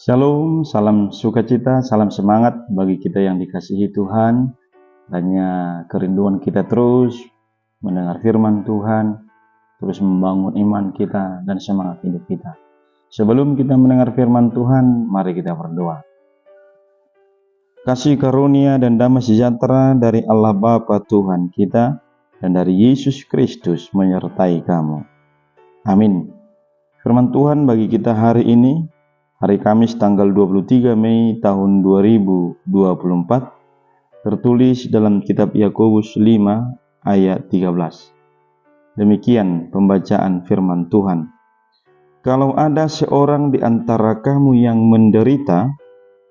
Shalom, salam sukacita, salam semangat bagi kita yang dikasihi Tuhan. Hanya kerinduan kita terus mendengar firman Tuhan, terus membangun iman kita dan semangat hidup kita. Sebelum kita mendengar firman Tuhan, mari kita berdoa. Kasih karunia dan damai sejahtera dari Allah Bapa Tuhan kita dan dari Yesus Kristus menyertai kamu. Amin. Firman Tuhan bagi kita hari ini, hari Kamis tanggal 23 Mei tahun 2024, tertulis dalam kitab Yakobus 5 ayat 13. Demikian pembacaan firman Tuhan. Kalau ada seorang di antara kamu yang menderita,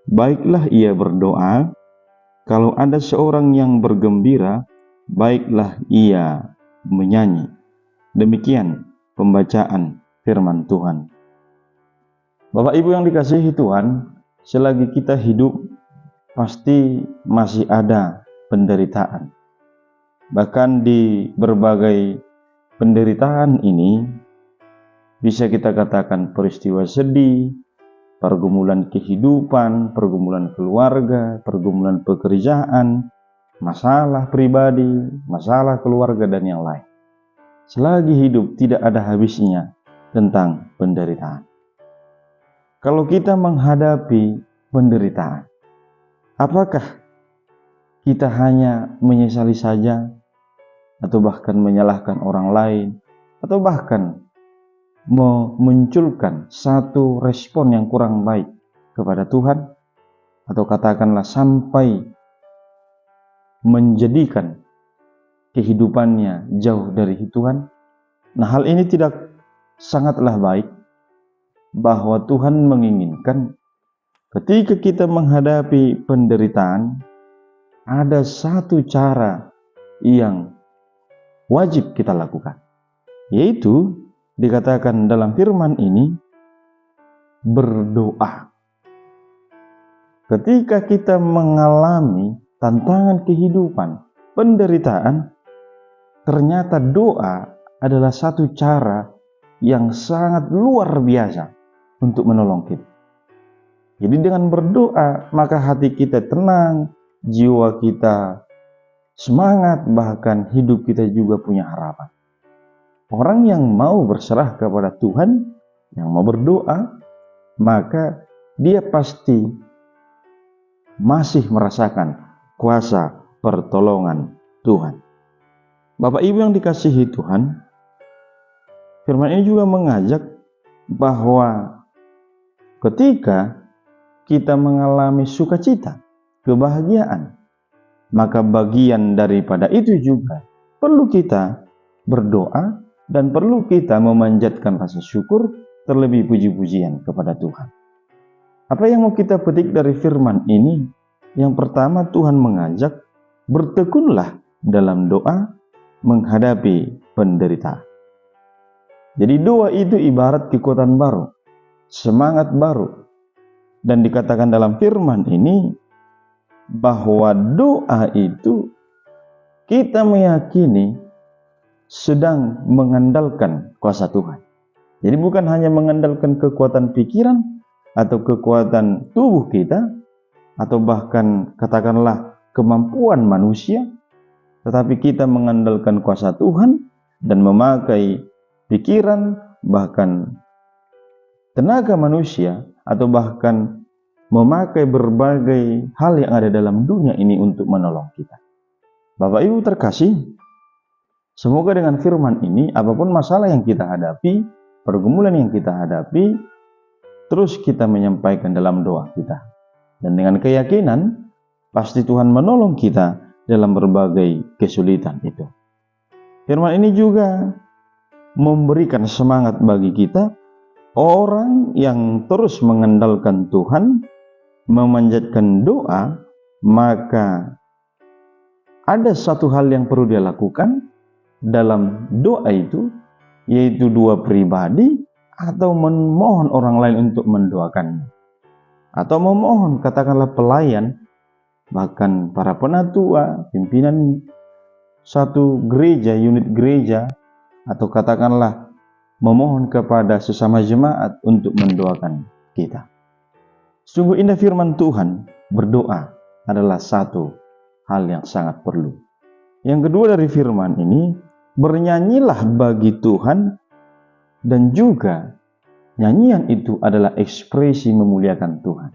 baiklah ia berdoa. Kalau ada seorang yang bergembira, baiklah ia menyanyi. Demikian pembacaan firman Tuhan. Bapak Ibu yang dikasihi Tuhan, selagi kita hidup pasti masih ada penderitaan. Bahkan di berbagai penderitaan ini bisa kita katakan peristiwa sedih, pergumulan kehidupan, pergumulan keluarga, pergumulan pekerjaan, masalah pribadi, masalah keluarga dan yang lain. Selagi hidup tidak ada habisnya tentang penderitaan. Kalau kita menghadapi penderitaan, apakah kita hanya menyesali saja, atau bahkan menyalahkan orang lain, atau bahkan memunculkan satu respon yang kurang baik kepada Tuhan, atau katakanlah sampai menjadikan kehidupannya jauh dari Tuhan? Nah, hal ini tidak sangatlah baik, bahwa Tuhan menginginkan ketika kita menghadapi penderitaan, ada satu cara yang wajib kita lakukan, yaitu dikatakan dalam firman ini, berdoa. Ketika kita mengalami tantangan kehidupan, penderitaan, ternyata doa adalah satu cara yang sangat luar biasa untuk menolong kita. Jadi dengan berdoa, maka hati kita tenang, jiwa kita semangat, bahkan hidup kita juga punya harapan. Orang yang mau berserah kepada Tuhan, yang mau berdoa, maka dia pasti masih merasakan kuasa pertolongan Tuhan. Bapak Ibu yang dikasihi Tuhan, firman ini juga mengajak bahwa ketika kita mengalami sukacita, kebahagiaan, maka bagian daripada itu juga perlu kita berdoa dan perlu kita memanjatkan rasa syukur, terlebih puji-pujian kepada Tuhan. Apa yang mau kita petik dari firman ini? Yang pertama, Tuhan mengajak bertekunlah dalam doa menghadapi penderitaan. Jadi doa itu ibarat kekuatan baru, semangat baru. Dan dikatakan dalam firman ini bahwa doa itu kita meyakini sedang mengandalkan kuasa Tuhan. Jadi bukan hanya mengandalkan kekuatan pikiran atau kekuatan tubuh kita, atau bahkan katakanlah kemampuan manusia, tetapi kita mengandalkan kuasa Tuhan dan memakai pikiran, bahkan tenaga manusia, atau bahkan memakai berbagai hal yang ada dalam dunia ini untuk menolong kita. Bapak Ibu terkasih, semoga dengan firman ini, apapun masalah yang kita hadapi, pergumulan yang kita hadapi, terus kita menyampaikan dalam doa kita. Dan dengan keyakinan, pasti Tuhan menolong kita dalam berbagai kesulitan itu. Firman ini juga memberikan semangat bagi kita, orang yang terus mengandalkan Tuhan, memanjatkan doa, maka ada satu hal yang perlu dia lakukan dalam doa itu, yaitu doa pribadi atau memohon orang lain untuk mendoakannya, atau memohon katakanlah pelayan, bahkan para penatua, pimpinan satu gereja, unit gereja, atau katakanlah memohon kepada sesama jemaat untuk mendoakan kita. Sungguh indah firman Tuhan, berdoa adalah satu hal yang sangat perlu. Yang kedua dari firman ini, bernyanyilah bagi Tuhan, dan juga nyanyian itu adalah ekspresi memuliakan Tuhan.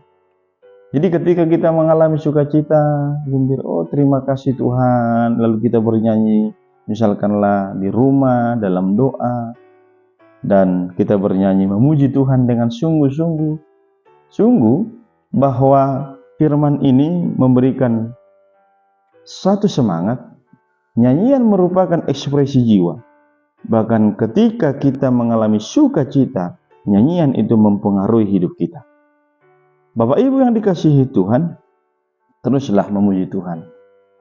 Jadi ketika kita mengalami sukacita, gembira, oh terima kasih Tuhan, lalu kita bernyanyi, misalkanlah di rumah, dalam doa, dan kita bernyanyi memuji Tuhan dengan sungguh-sungguh, bahwa firman ini memberikan satu semangat. Nyanyian merupakan ekspresi jiwa. Bahkan ketika kita mengalami sukacita, nyanyian itu mempengaruhi hidup kita. Bapak Ibu yang dikasihi Tuhan, teruslah memuji Tuhan.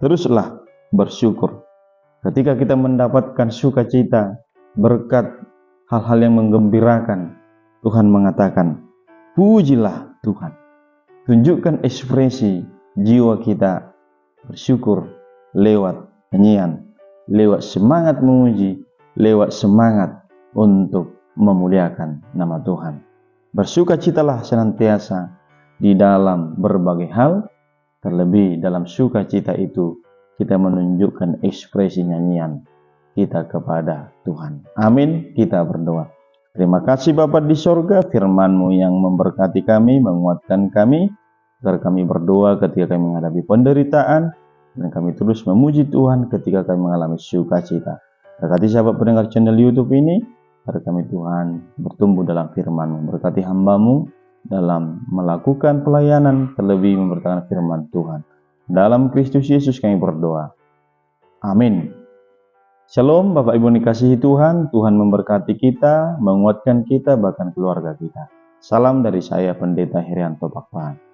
Teruslah bersyukur. Ketika kita mendapatkan sukacita, berkat hal-hal yang menggembirakan, Tuhan mengatakan, pujilah Tuhan. Tunjukkan ekspresi jiwa kita bersyukur lewat nyanyian, lewat semangat memuji, lewat semangat untuk memuliakan nama Tuhan. Bersukacitalah senantiasa di dalam berbagai hal, terlebih dalam sukacita itu kita menunjukkan ekspresi nyanyian kita kepada Tuhan. Amin. Kita berdoa. Terima kasih Bapa di sorga, firman-Mu yang memberkati kami, menguatkan kami, agar kami berdoa ketika kami menghadapi penderitaan, dan kami terus memuji Tuhan ketika kami mengalami sukacita. Berkati sahabat pendengar channel YouTube ini, agar kami Tuhan bertumbuh dalam firman-Mu, berkati hamba-Mu dalam melakukan pelayanan, terlebih memberitakan firman Tuhan. Dalam Kristus Yesus kami berdoa. Amin. Shalom Bapak Ibu dikasihi Tuhan, Tuhan memberkati kita, menguatkan kita, bahkan keluarga kita. Salam dari saya Pendeta Herianto Pakpahan.